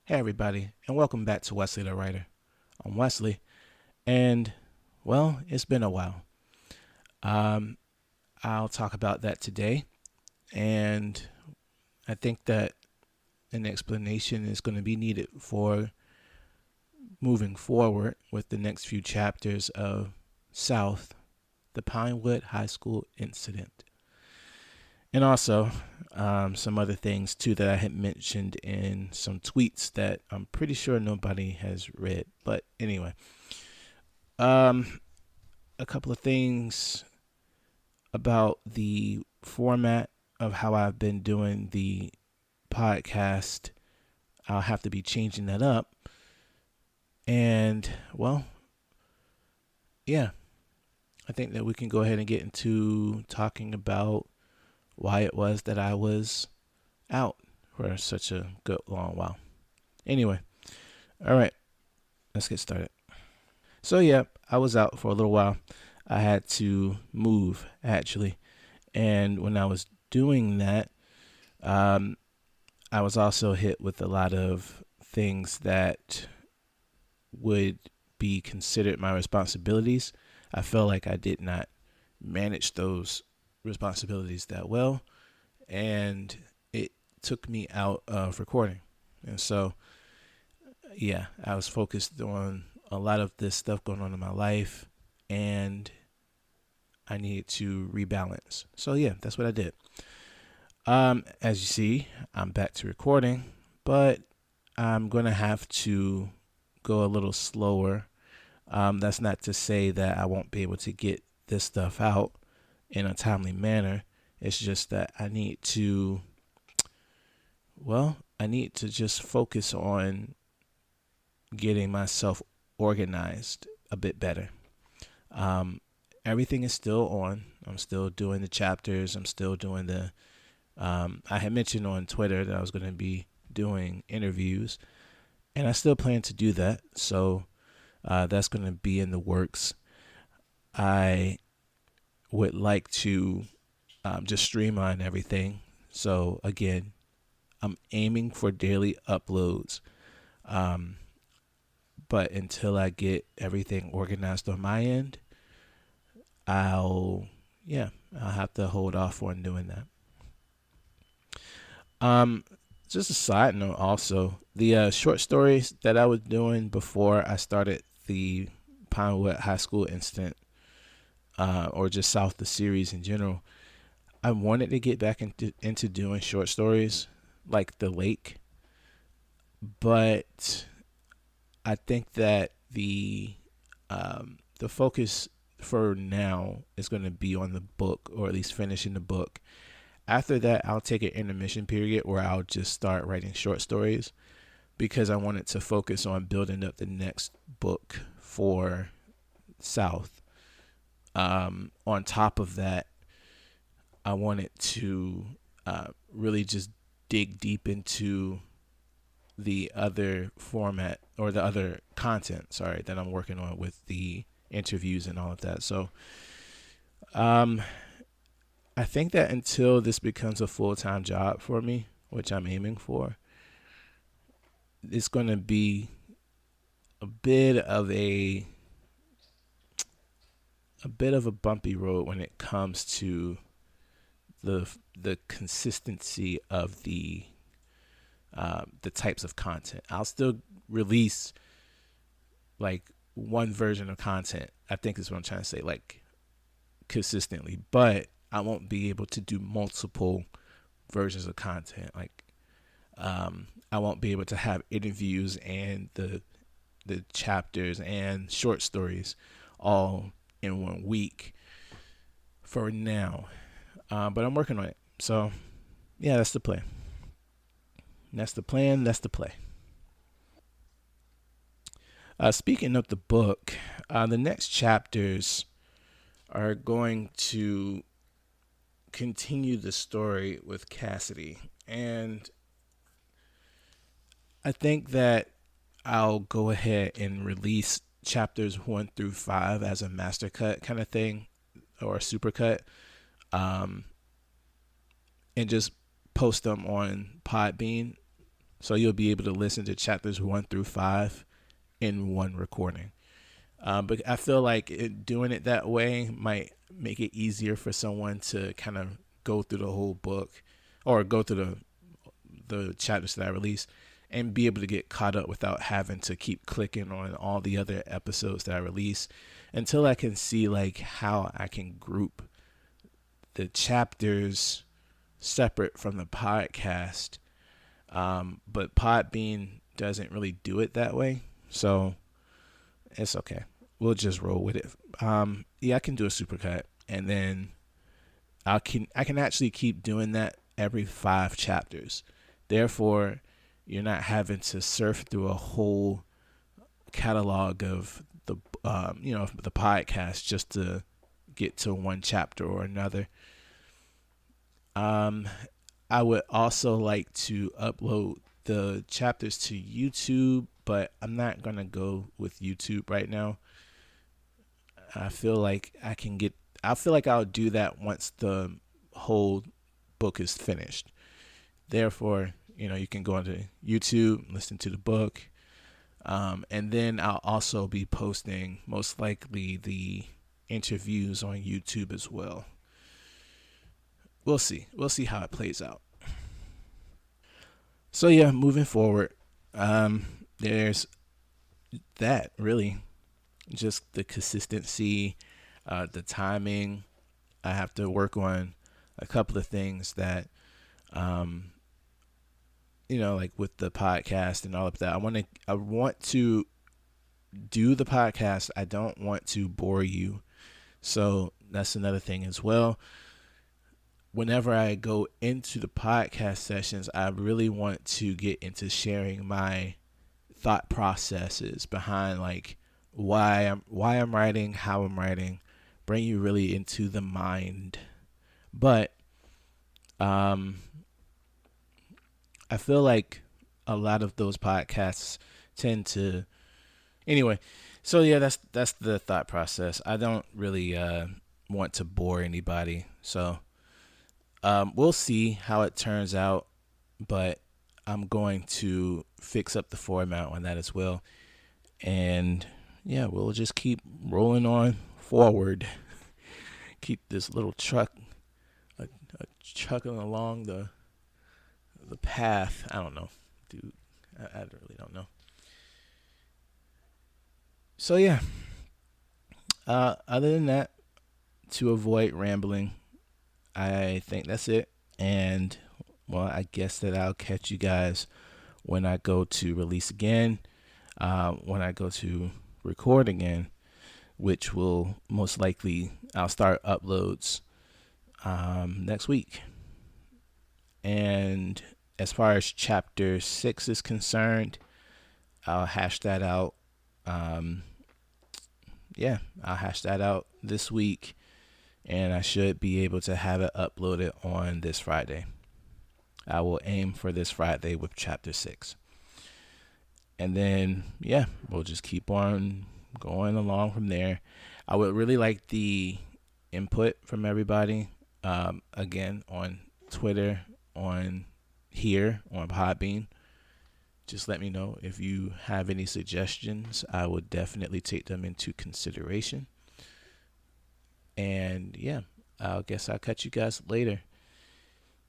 Hey, everybody, and welcome back to Wesley the Writer. I'm Wesley, and well, it's been a while. Um, I'll talk about that today, and I think that an explanation is going to be needed for moving forward with the next few chapters of South, the Pinewood High School incident. And also, some other things too that I had mentioned in some tweets that I'm pretty sure nobody has read. But anyway, um, a couple of things about the format of how I've been doing the podcast. I'll have to be changing that up. And, well, yeah, I think that we can go ahead and get into talking about why it was that I was out for such a good long while. Anyway, all right, let's get started. So, yeah, I was out for a little while. I had to move, actually. And when I was doing that, um, I was also hit with a lot of things that would be considered my responsibilities. I felt like I did not manage those responsibilities that well, and it took me out of recording. And so, yeah, I was focused on a lot of this stuff going on in my life, and I needed to rebalance. So, yeah, that's what I did. As you see, I'm back to recording, but I'm going to have to go a little slower. That's not to say that I won't be able to get this stuff out in a timely manner. It's just that I need to just focus on getting myself organized a bit better. Um, Everything is still on. I'm still doing the chapters. I'm still doing I had mentioned on Twitter that I was going to be doing interviews, and I still plan to do that. So that's going to be in the works. I would like to just streamline everything. So again, I'm aiming for daily uploads. Um, but until I get everything organized on my end, I'll yeah, I'll have to hold off on doing that. Um, just a side note, also the short stories that I was doing before I started the Pinewood High School incident, or just South the series in general. I wanted to get back into doing short stories like The Lake, but I think that the focus for now is going to be on the book, or at least finishing the book. After that, I'll take an intermission period where I'll just start writing short stories because I wanted to focus on building up the next book for South. On top of that, I wanted to really just dig deep into the other format, or the other content, sorry, that I'm working on with the interviews and all of that. So um, I think that until this becomes a full time job for me, which I'm aiming for, it's going to be a bit of a bumpy road when it comes to the consistency of the types of content. I'll still release like one version of content. I think is what I'm trying to say, like consistently, but I won't be able to do multiple versions of content. Like I won't be able to have interviews and the chapters and short stories all in 1 week for now. But I'm working on it. So yeah, that's the plan. That's the plan. That's the play. Speaking of the book, the next chapters are going to continue the story with Cassidy. And I think that I'll go ahead and release chapters 1 through 5 as a master cut kind of thing, or a super cut, um, and just post them on Podbean So you'll be able to listen to chapters 1 through 5 in one recording. But I feel like doing it that way might make it easier for someone to kind of go through the whole book or go through the chapters that I release and be able to get caught up without having to keep clicking on all the other episodes that I release until I can see like how I can group the chapters separate from the podcast. But Podbean doesn't really do it that way. So it's okay. We'll just roll with it. Yeah, I can do a supercut, and then I can actually keep doing that every 5 chapters. Therefore, you're not having to surf through a whole catalog of the the podcast just to get to one chapter or another. I would also like to upload the chapters to YouTube, but I'm not gonna go with YouTube right now. I feel like I'll do that once the whole book is finished. Therefore, you can go onto YouTube, listen to the book, and then I'll also be posting most likely the interviews on YouTube as well. We'll see. We'll see how it plays out. So yeah, moving forward, there's that really, just the consistency, the timing. I have to work on a couple of things that, like with the podcast and all of that. I want to do the podcast. I don't want to bore you. So that's another thing as well. Whenever I go into the podcast sessions, I really want to get into sharing my thought processes behind like why I'm writing, how I'm writing, bring you really into the mind. But I feel like a lot of those podcasts tend to anyway. So yeah, that's the thought process. I don't really want to bore anybody. So we'll see how it turns out, but I'm going to fix up the format on that as well. And yeah, we'll just keep rolling on forward. Keep this little truck chugging along the path. I don't know, dude. I really don't know. So yeah. Other than that, to avoid rambling, I think that's it. And well, I guess that I'll catch you guys when I go to release again, when I go to record again, which will most likely I'll start uploads next week. And as far as chapter 6 is concerned, I'll hash that out. I'll hash that out this week, and I should be able to have it uploaded on this Friday. I will aim for this Friday with chapter 6. And then, we'll just keep on going along from there. I would really like the input from everybody. Again, on Twitter, on here, on Podbean. Just let me know if you have any suggestions. I would definitely take them into consideration. And I guess I'll catch you guys later.